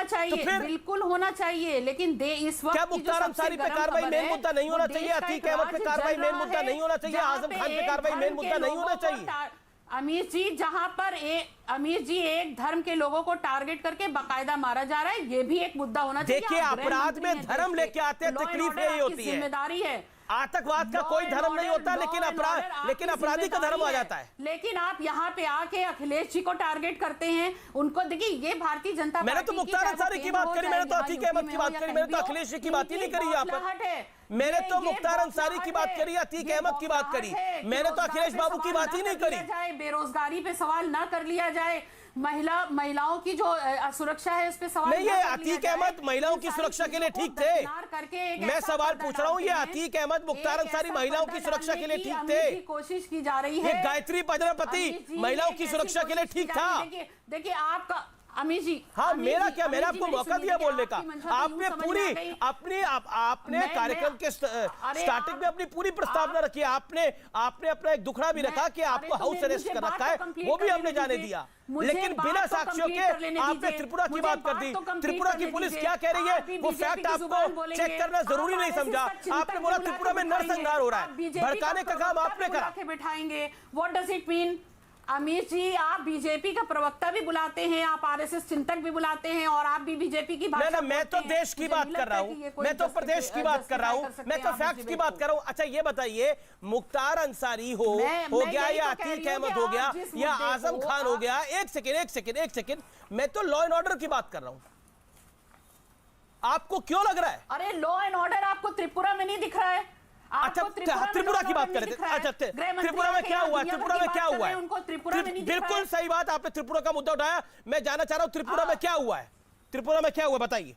होना चाहिए, बिल्कुल होना चाहिए, लेकिन इस वक्त क्या मुख्तार अंसारी पे कार्रवाई मेन मुद्दा नहीं होना चाहिए? अतीक अहमद पे कार्रवाई मेन मुद्दा नहीं होना चाहिए? आजम खान पे कार्रवाई मेन मुद्दा नहीं होना चाहिए? अमीर जी, जहां पर अमीर जी एक धर्म के लोगों को टारगेट करके बाकायदा मारा जा रहा है, ये भी एक मुद्दा होना चाहिए। देखिए, अपराध में धर्म लेके आते हैं, तकलीफ यही होती है। जिम्मेदारी है। आतंकवाद का कोई धर्म नहीं होता, लेकिन अपराधी का धर्म आ जाता है। लेकिन आप यहाँ पे आके अखिलेश जी को टारगेट करते हैं, उनको देखिए, ये भारतीय जनता पार्टी, मैंने तो मुख्तार अंसारी की बात करी, मैंने तो अतीक अहमद की बात करी, मैंने तो अखिलेश जी की बात ही नहीं करी यहाँ पर। मैंने तो मुख्तार अंसारी की बात करी, अतीक अहमद की बात करी, मैंने तो अखिलेश बाबू की बात ही नहीं करी। बेरोजगारी पे सवाल ना कर लिया जाए, महिलाओं की जो सुरक्षा है उस पे सवाल नहीं। ये अतीक अहमद महिलाओं की सुरक्षा के लिए ठीक थे, मैं सवाल पूछ रहा हूँ, ये अतीक अहमद मुख्तार अंसारी महिलाओं की सुरक्षा के लिए ठीक थे? कोशिश की जा रही है। गायत्री प्रजापति महिलाओं की सुरक्षा के लिए ठीक था? देखिए आपका अमीर जी, हाँ, मेरा क्या, मैंने आपको मौका दिया बोलने का। आपने पूरी आपने कार्यक्रम के स्टार्टिंग में अपनी पूरी प्रस्तावना रखी है। आपने अपना एक दुखड़ा भी रखा कि आपको हाउस अरेस्ट कर रखा है, वो भी हमने जाने दिया, लेकिन बिना साक्ष्यों के आपने त्रिपुरा की बात कर दी। त्रिपुरा की पुलिस क्या कह रही है, वो फैक्ट आपको चेक करना जरूरी नहीं समझा? आपने बोला त्रिपुरा में नरसंहार हो रहा है, भड़काने का काम आपने करा। बैठाएंगे, व्हाट डज इट मीन? अमीर जी, आप बीजेपी का प्रवक्ता भी बुलाते हैं, आप आरएसएस चिंतक भी बुलाते हैं, और आप भी बीजेपी की भाषा। मैं तो देश की बात कर रहा हूँ, मैं तो प्रदेश की बात कर रहा हूँ, मैं तो फैक्ट की बात कर रहा हूँ। अच्छा ये बताइए, मुख्तार अंसारी हो गया, या अतीक अहमद हो गया, या आजम खान हो गया, एक सेकेंड, मैं तो लॉ एंड ऑर्डर की बात कर रहा हूँ। आपको क्यों लग रहा है? अरे लॉ एंड ऑर्डर आपको त्रिपुरा में नहीं दिख रहा है? अच्छा, त्रिपुरा की बात करें। अच्छा, त्रिपुरा में क्या हुआ? त्रिपुरा में क्या हुआ है? बिल्कुल सही बात, आपने त्रिपुरा का मुद्दा उठाया। मैं जानना चाह रहा हूं त्रिपुरा में क्या हुआ है, त्रिपुरा में क्या हुआ बताइए।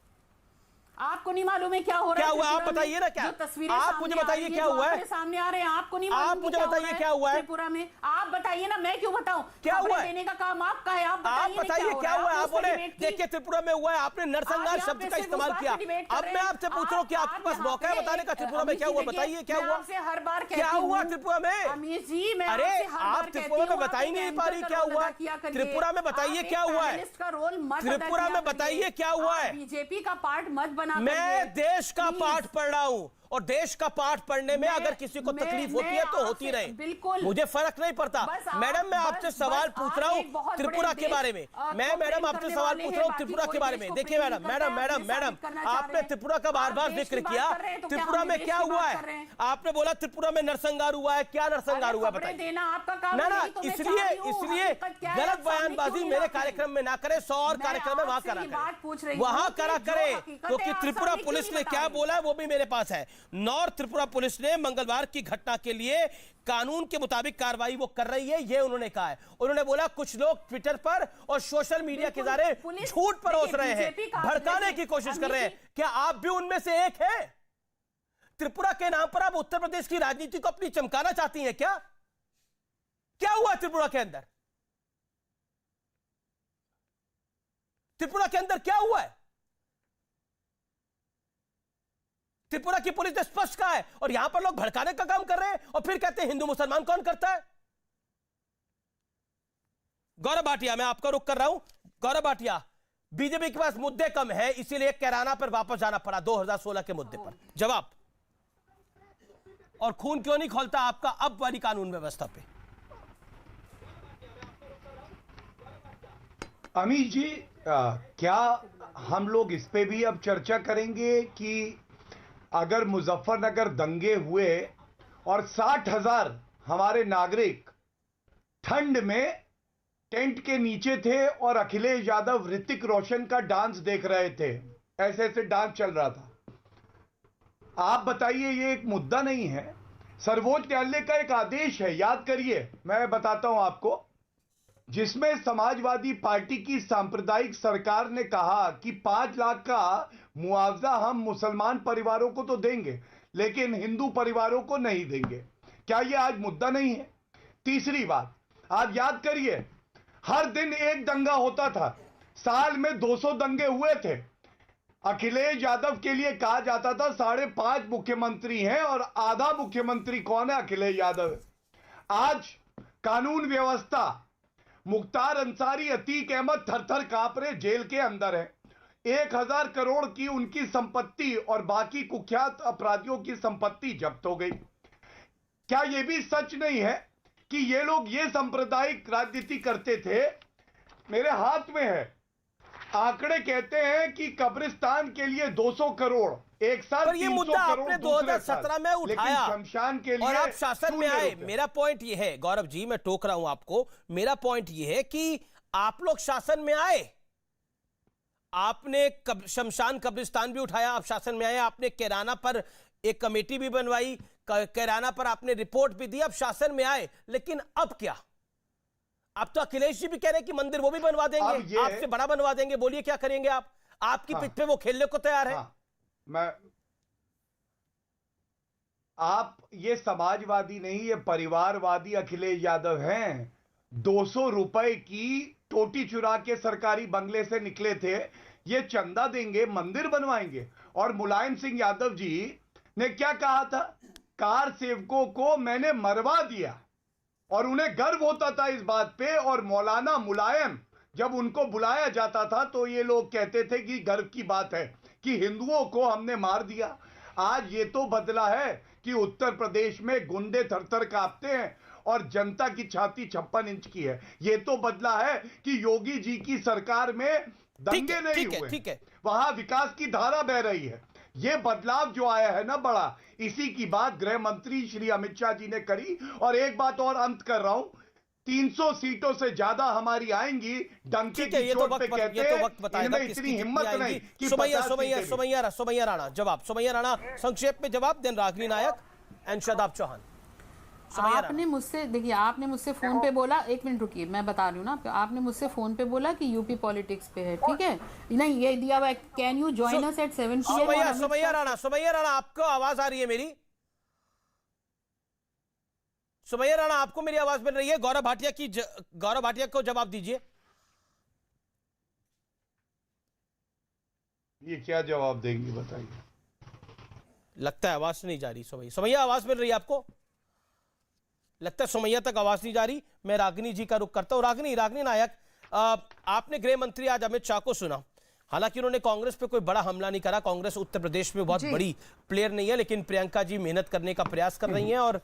आपको नहीं मालूम है क्या हो रहा है? क्या हुआ आप बताइए ना, क्या आप मुझे बताइए क्या हुआ है? सामने आ रहे हैं, आपको नहीं आप मुझे बताइए क्या हुआ है त्रिपुरा में? आप बताइए ना, मैं क्यों बताऊं? क्या हुआ है? देने का काम आपका है, आप बताइए क्या हुआ है? आप बोले देखिए त्रिपुरा में हुआ है, आपने नरसंहार शब्द का इस्तेमाल किया। अब मैं आपसे पूछ रहा हूँ कि आपके पास मौका है बताने का त्रिपुरा में क्या हुआ, बताइए क्या हुआ? हर बार क्या हुआ त्रिपुरा में? अमीर जी, मैं अरे आप त्रिपुरा में बता ही नहीं पा रही क्या हुआ? त्रिपुरा में बताइए क्या हुआ है? त्रिपुरा में बताइए क्या हुआ है? बीजेपी का पार्ट मत बना। मैं देश का पाठ पढ़ रहा हूं, और देश का पाठ पढ़ने में अगर किसी को तकलीफ होती है तो होती रहे, बिल्कुल मुझे फर्क नहीं पड़ता। मैडम मैं आपसे सवाल पूछ रहा हूं त्रिपुरा के बारे में, मैडम आपसे सवाल पूछ रहा हूं त्रिपुरा के बारे में। देखिए मैडम आपने त्रिपुरा का बार बार जिक्र किया, त्रिपुरा में क्या हुआ है? आपने बोला त्रिपुरा में नरसंहार हुआ है, क्या नरसंहार हुआ बताइए ना। इसलिए गलत बयानबाजी मेरे कार्यक्रम में ना करें, 100 और कार्यक्रम में वहां करा करें, क्योंकि त्रिपुरा पुलिस ने क्या बोला है वो भी मेरे पास है। नॉर्थ त्रिपुरा पुलिस ने मंगलवार की घटना के लिए कानून के मुताबिक कार्रवाई वो कर रही है, ये उन्होंने कहा है। उन्होंने बोला कुछ लोग ट्विटर पर और सोशल मीडिया के जरिए झूठ परोस रहे हैं, भड़काने की कोशिश कर रहे हैं। क्या आप भी उनमें से एक हैं? त्रिपुरा के नाम पर आप उत्तर प्रदेश की राजनीति को अपनी चमकाना चाहती हैं क्या? क्या हुआ त्रिपुरा के अंदर? त्रिपुरा के अंदर क्या हुआ है? त्रिपुरा की पुलिस ने स्पष्ट कहा है, और यहां पर लोग भड़काने का काम कर रहे हैं, और फिर कहते हैं हिंदू मुसलमान कौन करता है? गौरव भाटिया, मैं आपका रुख कर रहा हूं। गौरव भाटिया, बीजेपी के पास मुद्दे कम है, इसीलिए कैराना पर वापस जाना पड़ा 2016 के मुद्दे पर। जवाब, और खून क्यों नहीं खोलता आपका अब वाली कानून व्यवस्था पे? अमीर जी, क्या हम लोग इस पे भी अब चर्चा करेंगे कि अगर मुजफ्फरनगर दंगे हुए और 60,000 हमारे नागरिक ठंड में टेंट के नीचे थे और अखिलेश यादव ऋतिक रोशन का डांस देख रहे थे, ऐसे डांस चल रहा था, आप बताइए ये एक मुद्दा नहीं है? सर्वोच्च न्यायालय का एक आदेश है, याद करिए, मैं बताता हूं आपको, जिसमें समाजवादी पार्टी की सांप्रदायिक सरकार ने कहा कि 5 लाख का मुआवजा हम मुसलमान परिवारों को तो देंगे लेकिन हिंदू परिवारों को नहीं देंगे। क्या यह आज मुद्दा नहीं है? तीसरी बात, आप याद करिए, हर दिन एक दंगा होता था, साल में 200 दंगे हुए थे। अखिलेश यादव के लिए कहा जाता था 5.5 मुख्यमंत्री हैं, और आधा मुख्यमंत्री कौन है? अखिलेश यादव। आज कानून व्यवस्था, मुख्तार अंसारी, अतीक अहमद थर-थर कांप रहे, जेल के अंदर है। 1000 करोड़ की उनकी संपत्ति और बाकी कुख्यात अपराधियों की संपत्ति जब्त हो गई। क्या यह भी सच नहीं है कि ये लोग ये सांप्रदायिक राजनीति करते थे? मेरे हाथ में है आंकड़े, कहते हैं कि कब्रिस्तान के लिए 200 करोड़ एक साल, पर ये मुद्दा आपने 2017 में उठाया शमशान के लिए और आप शासन में आए। मेरा पॉइंट ये है गौरव जी, मैं टोक रहा हूं आपको, मेरा पॉइंट ये है कि आप लोग शासन में आए, आपने शमशान कब्रिस्तान भी उठाया, आप शासन में आए, आपने कैराना पर एक कमेटी भी बनवाई, कैराना पर आपने रिपोर्ट भी दी, अब शासन में आए, लेकिन अब क्या? अब तो अखिलेश जी भी कह रहे हैं कि मंदिर वो भी बनवा देंगे, आपसे बड़ा बनवा देंगे, बोलिए क्या करेंगे आप? आपकी पिच पे वो खेलने को तैयार है। आप ये समाजवादी नहीं, ये परिवारवादी अखिलेश यादव हैं। 200 रुपए की टोटी चुरा के सरकारी बंगले से निकले थे, ये चंदा देंगे, मंदिर बनवाएंगे। और मुलायम सिंह यादव जी ने क्या कहा था? कार सेवकों को मैंने मरवा दिया, और उन्हें गर्व होता था इस बात पे। और मौलाना मुलायम जब उनको बुलाया जाता था तो ये लोग कहते थे कि गर्व की बात है कि हिंदुओं को हमने मार दिया। आज ये तो बदला है कि उत्तर प्रदेश में गुंडे थर-थर कांपते हैं और जनता की छाती 56 इंच की है। ये तो बदला है कि योगी जी की सरकार में दंगे नहीं हुए, वहां विकास की धारा बह रही है। ये बदलाव जो आया है ना बड़ा, इसी की बात गृह मंत्री श्री अमित शाह जी ने करी। और एक बात और अंत कर रहा हूं, 300 सीटों से ज्यादा हमारी आएंगी, डंके की चोट पे कहते हैं, इनमें इतनी हिम्मत नहीं कि सुमैया राणा जवाब, सुमैया राणा संक्षेप में जवाब, देन रागिनी नायक एंड शादाब चौहान। आपने मुझसे, देखिए आपने मुझसे फोन पे बोला, एक मिनट रुकिए मैं बता रही हूँ ना, आपने मुझसे फोन पे बोला कि यूपी पॉलिटिक्स पे है, ठीक है? नहीं, ये दिया हुआ, can you join us at 7 PM? Sumaiya Rana आपको आवाज आ रही है मेरी? सुमैया राणा आपको मेरी आवाज मिल रही है? गौरव भाटिया को जवाब दीजिए। ये क्या जवाब देंगी बताइए? लगता है आवाज नहीं जा रही। सुमैया आवाज मिल रही है आपको? लगता है सुमैया तक आवाज नहीं जा रही। मैं रागिनी जी का रुख करता हूं। रागिनी नायक, आपने गृह मंत्री आज अमित शाह को सुना, हालांकि उन्होंने कांग्रेस पे कोई बड़ा हमला नहीं करा, कांग्रेस उत्तर प्रदेश में बहुत बड़ी प्लेयर नहीं है, लेकिन प्रियंका जी मेहनत करने का प्रयास कर रही हैं और